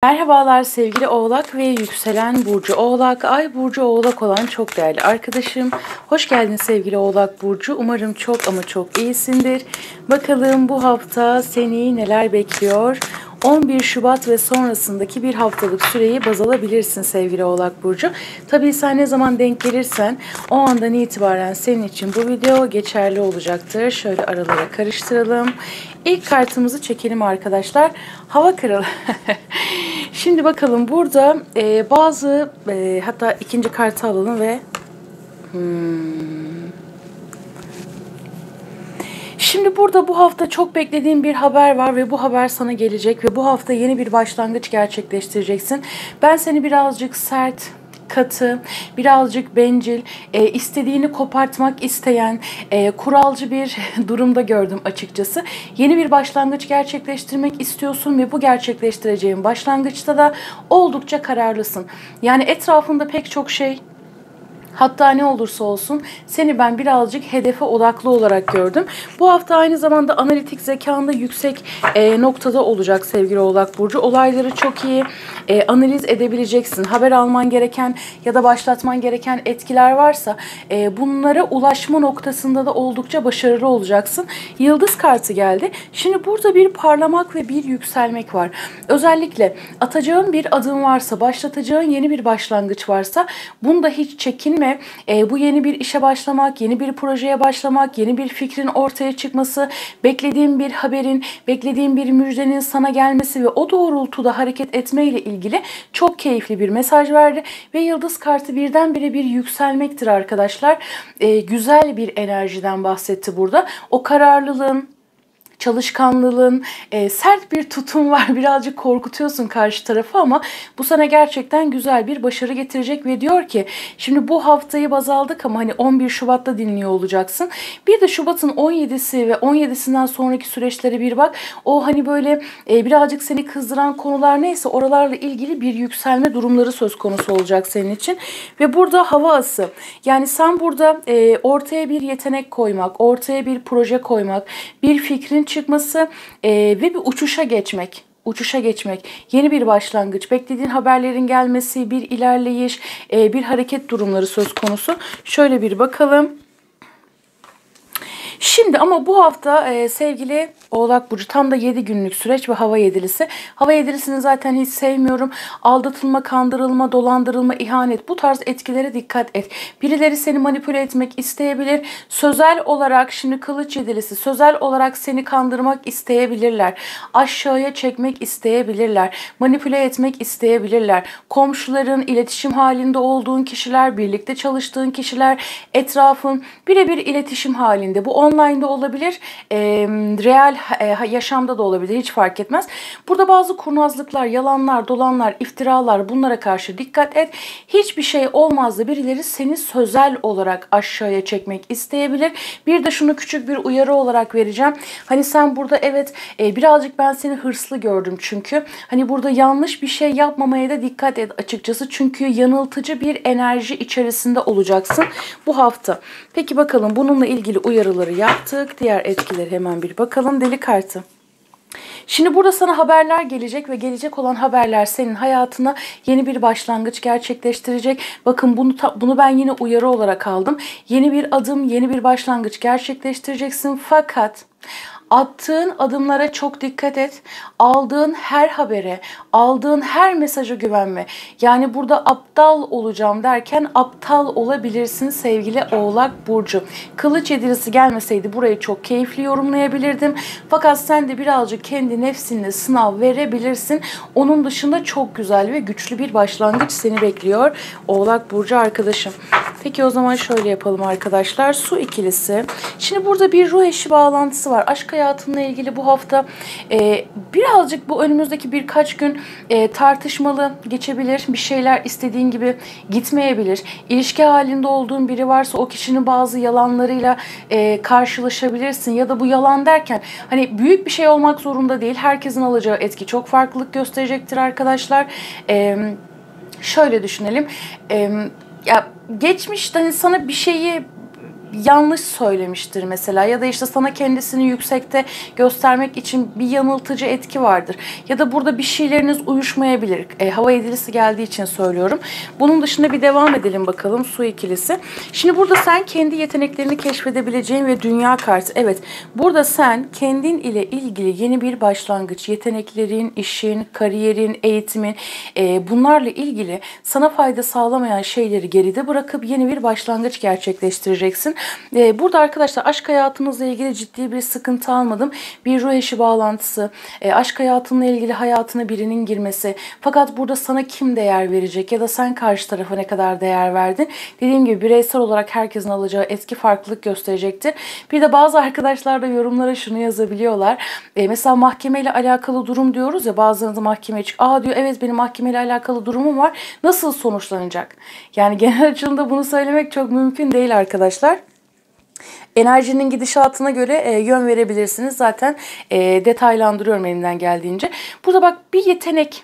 Merhabalar sevgili Oğlak ve yükselen Burcu Oğlak, Ay Burcu Oğlak olan çok değerli arkadaşım. Hoş geldin sevgili Oğlak Burcu. Umarım çok ama çok iyisindir. Bakalım bu hafta seni neler bekliyor? 11 Şubat ve sonrasındaki bir haftalık süreyi baz alabilirsin sevgili Oğlak Burcu. Tabii sen ne zaman denk gelirsen o andan itibaren senin için bu video geçerli olacaktır. Şöyle aralara karıştıralım. İlk kartımızı çekelim arkadaşlar. Hava kralı. Şimdi bakalım burada bazı hatta ikinci kartı alalım ve Şimdi burada bu hafta çok beklediğim bir haber var ve bu haber sana gelecek ve bu hafta yeni bir başlangıç gerçekleştireceksin. Ben seni birazcık sert, katı, birazcık bencil, istediğini kopartmak isteyen, kuralcı bir durumda gördüm açıkçası. Yeni bir başlangıç gerçekleştirmek istiyorsun ve bu gerçekleştireceğin başlangıçta da oldukça kararlısın. Yani etrafında pek çok şey, hatta ne olursa olsun seni ben birazcık hedefe odaklı olarak gördüm. Bu hafta aynı zamanda analitik zekanda yüksek noktada olacak sevgili Oğlak Burcu. Olayları çok iyi analiz edebileceksin. Haber alman gereken ya da başlatman gereken etkiler varsa bunlara ulaşma noktasında da oldukça başarılı olacaksın. Yıldız kartı geldi. Şimdi burada bir parlamak ve bir yükselmek var. Özellikle atacağın bir adım varsa, başlatacağın yeni bir başlangıç varsa bunda hiç çekinme. Bu yeni bir işe başlamak, yeni bir projeye başlamak, yeni bir fikrin ortaya çıkması, beklediğin bir haberin, beklediğin bir müjdenin sana gelmesi ve o doğrultuda hareket etmeyle ilgili çok keyifli bir mesaj verdi. Ve yıldız kartı birdenbire bir yükselmektir arkadaşlar. Güzel bir enerjiden bahsetti burada. O kararlılığın, çalışkanlığın, sert bir tutum var. Birazcık korkutuyorsun karşı tarafı ama bu sana gerçekten güzel bir başarı getirecek ve diyor ki şimdi bu haftayı baz aldık ama hani 11 Şubat'ta dinliyor olacaksın. Bir de Şubat'ın 17'si ve 17'sinden sonraki süreçlere bir bak. O hani böyle birazcık seni kızdıran konular neyse oralarla ilgili bir yükselme durumları söz konusu olacak senin için. Ve burada hava ası. Yani sen burada ortaya bir yetenek koymak, ortaya bir proje koymak, bir fikrin çıkması ve bir uçuşa geçmek. Uçuşa geçmek, yeni bir başlangıç, beklediğin haberlerin gelmesi, bir ilerleyiş, bir hareket durumları söz konusu. Şöyle bir bakalım. Şimdi ama bu hafta sevgili Oğlak Burcu tam da 7 günlük süreç ve hava yedilisi. Hava yedilisini zaten hiç sevmiyorum. Aldatılma, kandırılma, dolandırılma, ihanet bu tarz etkilere dikkat et. Birileri seni manipüle etmek isteyebilir. Sözel olarak şimdi kılıç yedilisi sözel olarak seni kandırmak isteyebilirler. Aşağıya çekmek isteyebilirler. Manipüle etmek isteyebilirler. Komşuların, iletişim halinde olduğun kişiler, birlikte çalıştığın kişiler, etrafın birebir iletişim halinde. Bu online'da olabilir, real yaşamda da olabilir, hiç fark etmez. Burada bazı kurnazlıklar, yalanlar, dolanlar, iftiralar bunlara karşı dikkat et. Hiçbir şey olmaz da birileri seni sözel olarak aşağıya çekmek isteyebilir. Bir de şunu küçük bir uyarı olarak vereceğim. Hani sen burada evet birazcık ben seni hırslı gördüm çünkü. Hani burada yanlış bir şey yapmamaya da dikkat et açıkçası. Çünkü yanıltıcı bir enerji içerisinde olacaksın bu hafta. Peki bakalım bununla ilgili uyarıları yaptık. Diğer etkileri hemen bir bakalım. Deli kartı. Şimdi burada sana haberler gelecek ve gelecek olan haberler senin hayatına yeni bir başlangıç gerçekleştirecek. Bakın bunu ben yine uyarı olarak aldım. Yeni bir adım, yeni bir başlangıç gerçekleştireceksin fakat attığın adımlara çok dikkat et. Aldığın her habere, aldığın her mesaja güvenme. Yani burada aptal olacağım derken aptal olabilirsin sevgili Oğlak Burcu. Kılıç yedilisi gelmeseydi burayı çok keyifli yorumlayabilirdim. Fakat sen de birazcık kendi nefsinle sınav verebilirsin. Onun dışında çok güzel ve güçlü bir başlangıç seni bekliyor Oğlak Burcu arkadaşım. Peki o zaman şöyle yapalım arkadaşlar. Su ikilisi. Şimdi burada bir ruh eşi bağlantısı var. Aşk hayatınla ilgili bu hafta birazcık bu önümüzdeki birkaç gün tartışmalı geçebilir. Bir şeyler istediğin gibi gitmeyebilir. İlişki halinde olduğun biri varsa o kişinin bazı yalanlarıyla karşılaşabilirsin. Ya da bu yalan derken hani büyük bir şey olmak zorunda değil. Herkesin alacağı etki çok farklılık gösterecektir arkadaşlar. Şöyle düşünelim. Ya geçmişte hani sana bir şeyi yanlış söylemiştir mesela, ya da işte sana kendisini yüksekte göstermek için bir yanıltıcı etki vardır. Ya da burada bir şeyleriniz uyuşmayabilir. Hava yedilisi geldiği için söylüyorum. Bunun dışında bir devam edelim bakalım, su ikilisi. Şimdi burada sen kendi yeteneklerini keşfedebileceğin ve dünya kartı. Evet, burada sen kendin ile ilgili yeni bir başlangıç, yeteneklerin, işin, kariyerin, eğitimin, bunlarla ilgili sana fayda sağlamayan şeyleri geride bırakıp yeni bir başlangıç gerçekleştireceksin. Burada arkadaşlar aşk hayatınızla ilgili ciddi bir sıkıntı almadım. Bir ruh eşi bağlantısı, aşk hayatınla ilgili hayatına birinin girmesi. Fakat burada sana kim değer verecek ya da sen karşı tarafa ne kadar değer verdin? Dediğim gibi bireysel olarak herkesin alacağı etki farklılık gösterecektir. Bir de bazı arkadaşlar da yorumlara şunu yazabiliyorlar. Mesela mahkemeyle alakalı durum diyoruz ya, bazılarınız mahkemeye çık. Aa diyor, evet benim mahkemeyle alakalı durumum var. Nasıl sonuçlanacak? Yani genel açılımda bunu söylemek çok mümkün değil arkadaşlar. Enerjinin gidişatına göre yön verebilirsiniz. Zaten detaylandırıyorum elimden geldiğince. Burada bak, bir yetenek.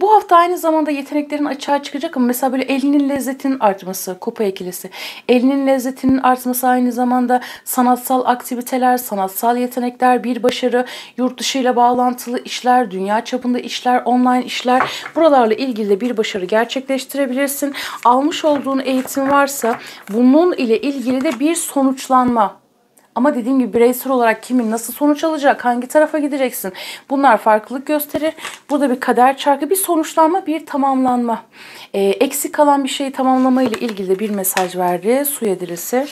Bu hafta aynı zamanda yeteneklerin açığa çıkacak ama mesela böyle elinin lezzetinin artması, kupa ikilisi. Elinin lezzetinin artması, aynı zamanda sanatsal aktiviteler, sanatsal yetenekler, bir başarı, yurt dışıyla bağlantılı işler, dünya çapında işler, online işler, buralarla ilgili de bir başarı gerçekleştirebilirsin. Almış olduğun eğitim varsa bunun ile ilgili de bir sonuçlanma. Ama dediğim gibi bireysel olarak kimin nasıl sonuç alacak, hangi tarafa gideceksin, bunlar farklılık gösterir. Burada bir kader çarkı, bir sonuçlanma, bir tamamlanma. Eksik kalan bir şeyi tamamlama ile ilgili de bir mesaj verdi. Su yedilisi.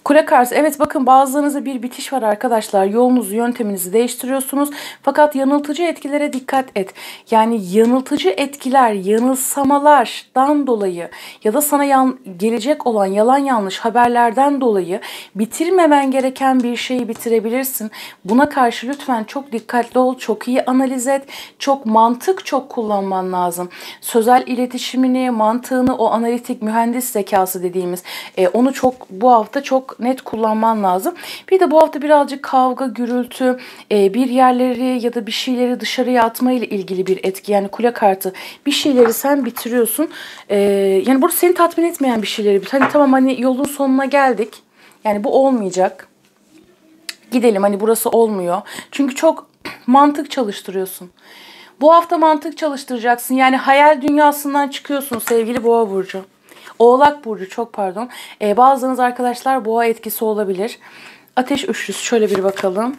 Kule kartı. Evet bakın, bazılarınızda bir bitiş var arkadaşlar. Yolunuzu, yönteminizi değiştiriyorsunuz. Fakat yanıltıcı etkilere dikkat et. Yani yanıltıcı etkiler, yanılsamalardan dolayı ya da sana gelecek olan yalan yanlış haberlerden dolayı bitirmemen gereken bir şeyi bitirebilirsin. Buna karşı lütfen çok dikkatli ol. Çok iyi analiz et. Çok mantık çok kullanman lazım. Sözel iletişimini, mantığını, o analitik mühendis zekası dediğimiz onu çok bu hafta çok net kullanman lazım. Bir de bu hafta birazcık kavga, gürültü, bir yerleri ya da bir şeyleri dışarıya atma ile ilgili bir etki. Yani kule kartı, bir şeyleri sen bitiriyorsun. Yani burada seni tatmin etmeyen bir şeyleri hani tamam, hani yolun sonuna geldik. Yani bu olmayacak. Gidelim, hani burası olmuyor. Çünkü çok mantık çalıştırıyorsun. Bu hafta mantık çalıştıracaksın. Yani hayal dünyasından çıkıyorsun sevgili Boğa burcu. Oğlak burcu, çok pardon. Bazılarınız arkadaşlar boğa etkisi olabilir. Ateş üçlüsü, şöyle bir bakalım.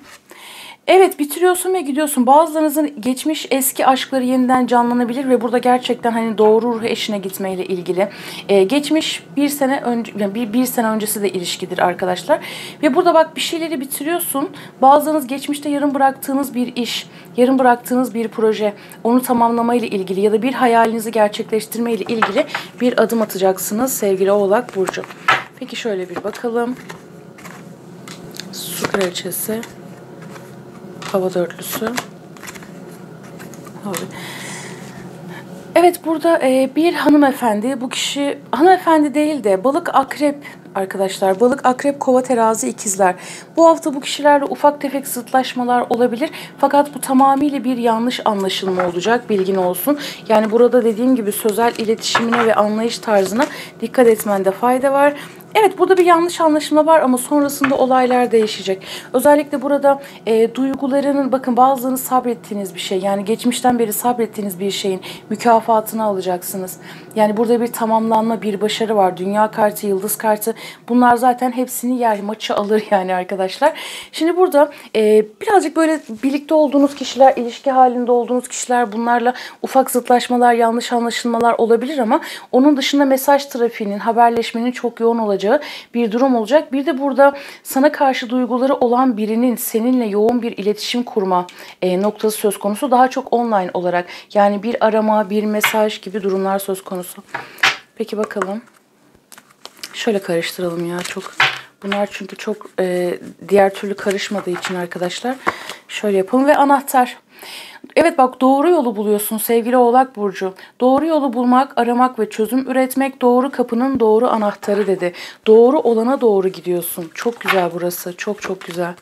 Evet, bitiriyorsun ve gidiyorsun. Bazılarınızın geçmiş eski aşkları yeniden canlanabilir ve burada gerçekten hani doğru ruh eşine gitmeyle ilgili. Geçmiş bir sene önce, yani bir sene öncesi de ilişkidir arkadaşlar. Ve burada bak, bir şeyleri bitiriyorsun. Bazılarınız geçmişte yarım bıraktığınız bir iş, yarım bıraktığınız bir proje, onu tamamlamayla ilgili ya da bir hayalinizi gerçekleştirmeyle ilgili bir adım atacaksınız sevgili Oğlak burcu. Peki şöyle bir bakalım. Su kraliçesi. Hava dörtlüsü. Evet, burada bir hanımefendi, bu kişi hanımefendi değil de balık akrep arkadaşlar. Balık akrep kova terazi ikizler. Bu hafta bu kişilerle ufak tefek zıtlaşmalar olabilir. Fakat bu tamamıyla bir yanlış anlaşılma olacak, bilgin olsun. Yani burada dediğim gibi sözel iletişimine ve anlayış tarzına dikkat etmende fayda var. Evet, burada bir yanlış anlaşılma var ama sonrasında olaylar değişecek. Özellikle burada duygularının, bakın bazılarınız sabrettiğiniz bir şey. Yani geçmişten beri sabrettiğiniz bir şeyin mükafatını alacaksınız. Yani burada bir tamamlanma, bir başarı var. Dünya kartı, yıldız kartı, bunlar zaten hepsini yer, maçı alır yani arkadaşlar. Şimdi burada birazcık böyle birlikte olduğunuz kişiler, ilişki halinde olduğunuz kişiler, bunlarla ufak zıtlaşmalar, yanlış anlaşılmalar olabilir ama onun dışında mesaj trafiğinin, haberleşmenin çok yoğun olacağı bir durum olacak. Bir de burada sana karşı duyguları olan birinin seninle yoğun bir iletişim kurma noktası söz konusu. Daha çok online olarak, yani bir arama, bir mesaj gibi durumlar söz konusu. Peki bakalım. Şöyle karıştıralım ya, çok bunlar çünkü çok diğer türlü karışmadığı için arkadaşlar. Şöyle yapalım ve anahtar. Evet bak, doğru yolu buluyorsun sevgili Oğlak burcu. Doğru yolu bulmak, aramak ve çözüm üretmek doğru kapının doğru anahtarı dedi. Doğru olana doğru gidiyorsun. Çok güzel burası. Çok çok güzel.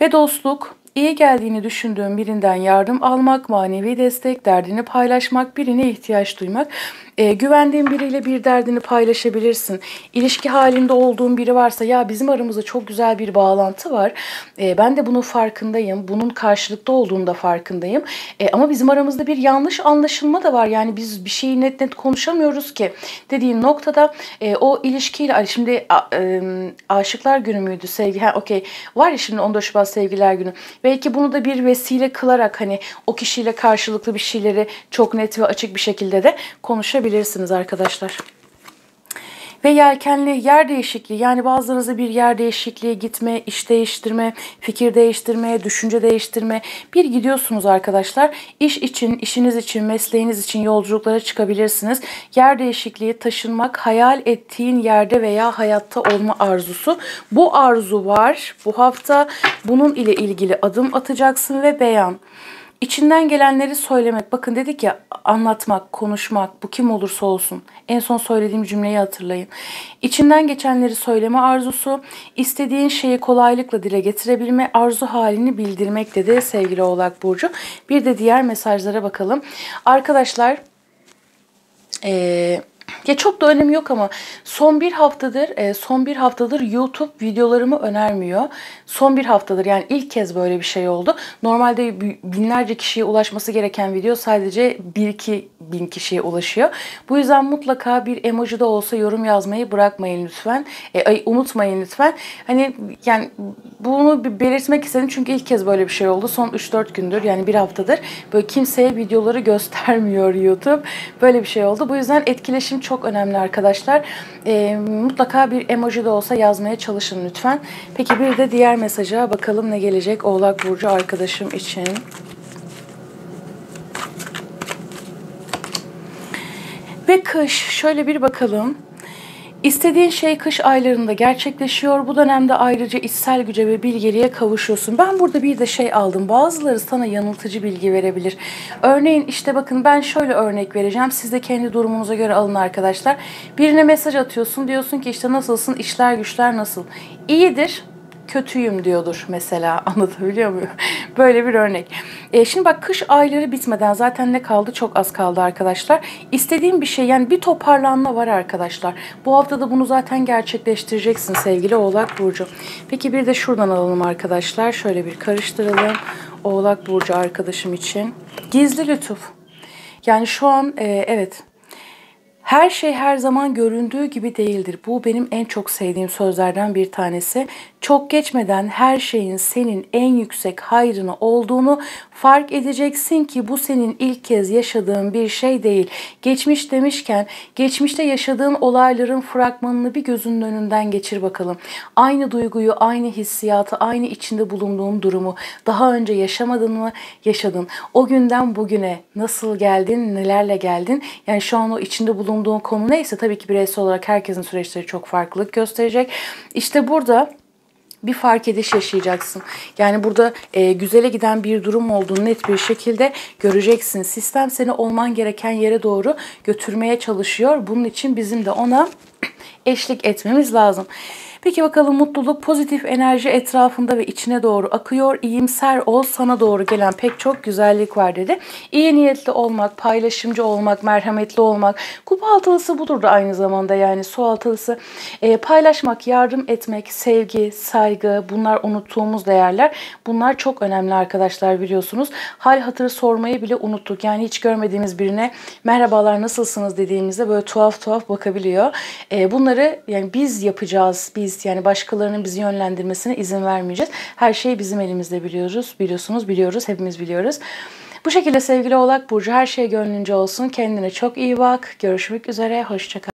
Ve dostluk. İyi geldiğini düşündüğün birinden yardım almak, manevi destek, derdini paylaşmak, birine ihtiyaç duymak. Güvendiğin biriyle bir derdini paylaşabilirsin. İlişki halinde olduğun biri varsa ya bizim aramızda çok güzel bir bağlantı var. Ben de bunun farkındayım. Bunun karşılıklı olduğunu da farkındayım. Ama bizim aramızda bir yanlış anlaşılma da var. Yani biz bir şeyi net net konuşamıyoruz ki dediğin noktada o ilişkiyle şimdi Aşıklar Günü müydü sevgi? Ha, okey. Var ya şimdi 14 Şubat Sevgililer Günü. Belki bunu da bir vesile kılarak hani o kişiyle karşılıklı bir şeyleri çok net ve açık bir şekilde de konuşabilirsiniz arkadaşlar. Ve yelkenli yer değişikliği, yani bazılarınızda bir yer değişikliği, gitme, iş değiştirme, fikir değiştirme, düşünce değiştirme, bir gidiyorsunuz arkadaşlar. İş için, işiniz için, mesleğiniz için yolculuklara çıkabilirsiniz. Yer değişikliği, taşınmak, hayal ettiğin yerde veya hayatta olma arzusu. Bu arzu var bu hafta. Bunun ile ilgili adım atacaksın ve beyan. İçinden gelenleri söylemek. Bakın dedik ya, anlatmak, konuşmak, bu kim olursa olsun. En son söylediğim cümleyi hatırlayın. İçinden geçenleri söyleme arzusu, istediğin şeyi kolaylıkla dile getirebilme, arzu halini bildirmek dedi sevgili Oğlak Burcu. Bir de diğer mesajlara bakalım. Arkadaşlar, ya çok da önemi yok ama son bir haftadır YouTube videolarımı önermiyor. Son bir haftadır, yani ilk kez böyle bir şey oldu. Normalde binlerce kişiye ulaşması gereken video sadece 1-2 bin kişiye ulaşıyor. Bu yüzden mutlaka bir emoji de olsa yorum yazmayı bırakmayın lütfen. Unutmayın lütfen. Hani yani bunu bir belirtmek istedim çünkü ilk kez böyle bir şey oldu. Son 3-4 gündür, yani bir haftadır böyle kimseye videoları göstermiyor YouTube. Böyle bir şey oldu. Bu yüzden etkileşim çok önemli arkadaşlar. Mutlaka bir emoji de olsa yazmaya çalışın lütfen. Peki bir de diğer mesaja bakalım ne gelecek Oğlak Burcu arkadaşım için. Ve kış, şöyle bir bakalım. İstediğin şey kış aylarında gerçekleşiyor. Bu dönemde ayrıca içsel güce ve bilgeliğe kavuşuyorsun. Ben burada bir de şey aldım. Bazıları sana yanıltıcı bilgi verebilir. Örneğin işte bakın, ben şöyle örnek vereceğim. Siz de kendi durumunuza göre alın arkadaşlar. Birine mesaj atıyorsun. Diyorsun ki işte nasılsın? İşler güçler nasıl? İyidir. Kötüyüm diyordur mesela. Anlatabiliyor muyum? Böyle bir örnek. Şimdi bak, kış ayları bitmeden zaten ne kaldı? Çok az kaldı arkadaşlar. İstediğim bir şey, yani bir toparlanma var arkadaşlar. Bu hafta da bunu zaten gerçekleştireceksin sevgili Oğlak Burcu. Peki bir de şuradan alalım arkadaşlar. Şöyle bir karıştıralım. Oğlak Burcu arkadaşım için. Gizli lütuf. Yani şu an evet. Her şey her zaman göründüğü gibi değildir. Bu benim en çok sevdiğim sözlerden bir tanesi. Çok geçmeden her şeyin senin en yüksek hayrına olduğunu fark edeceksin ki bu senin ilk kez yaşadığın bir şey değil. Geçmiş demişken, geçmişte yaşadığın olayların fragmanını bir gözünün önünden geçir bakalım. Aynı duyguyu, aynı hissiyatı, aynı içinde bulunduğun durumu daha önce yaşamadın mı? Yaşadın. O günden bugüne nasıl geldin, nelerle geldin? Yani şu an o içinde bulunduğun konu neyse, tabii ki bireysel olarak herkesin süreçleri çok farklılık gösterecek. İşte burada bir fark ediş yaşayacaksın. Yani burada güzele giden bir durum olduğunu net bir şekilde göreceksin. Sistem seni olman gereken yere doğru götürmeye çalışıyor. Bunun için bizim de ona eşlik etmemiz lazım. Peki bakalım, mutluluk, pozitif enerji etrafında ve içine doğru akıyor. İyimser ol, sana doğru gelen pek çok güzellik var dedi. İyi niyetli olmak, paylaşımcı olmak, merhametli olmak. Kupa altılısı budur da aynı zamanda, yani su altılısı. Paylaşmak, yardım etmek, sevgi, saygı, bunlar unuttuğumuz değerler. Bunlar çok önemli arkadaşlar, biliyorsunuz. Hal hatır sormayı bile unuttuk. Yani hiç görmediğimiz birine merhabalar nasılsınız dediğimizde böyle tuhaf tuhaf bakabiliyor. Bunları yani biz yapacağız. Yani başkalarının bizi yönlendirmesine izin vermeyeceğiz. Her şey bizim elimizde, biliyoruz, hepimiz biliyoruz. Bu şekilde sevgili Oğlak Burcu, her şey gönlünce olsun. Kendine çok iyi bak. Görüşmek üzere, hoşça kal.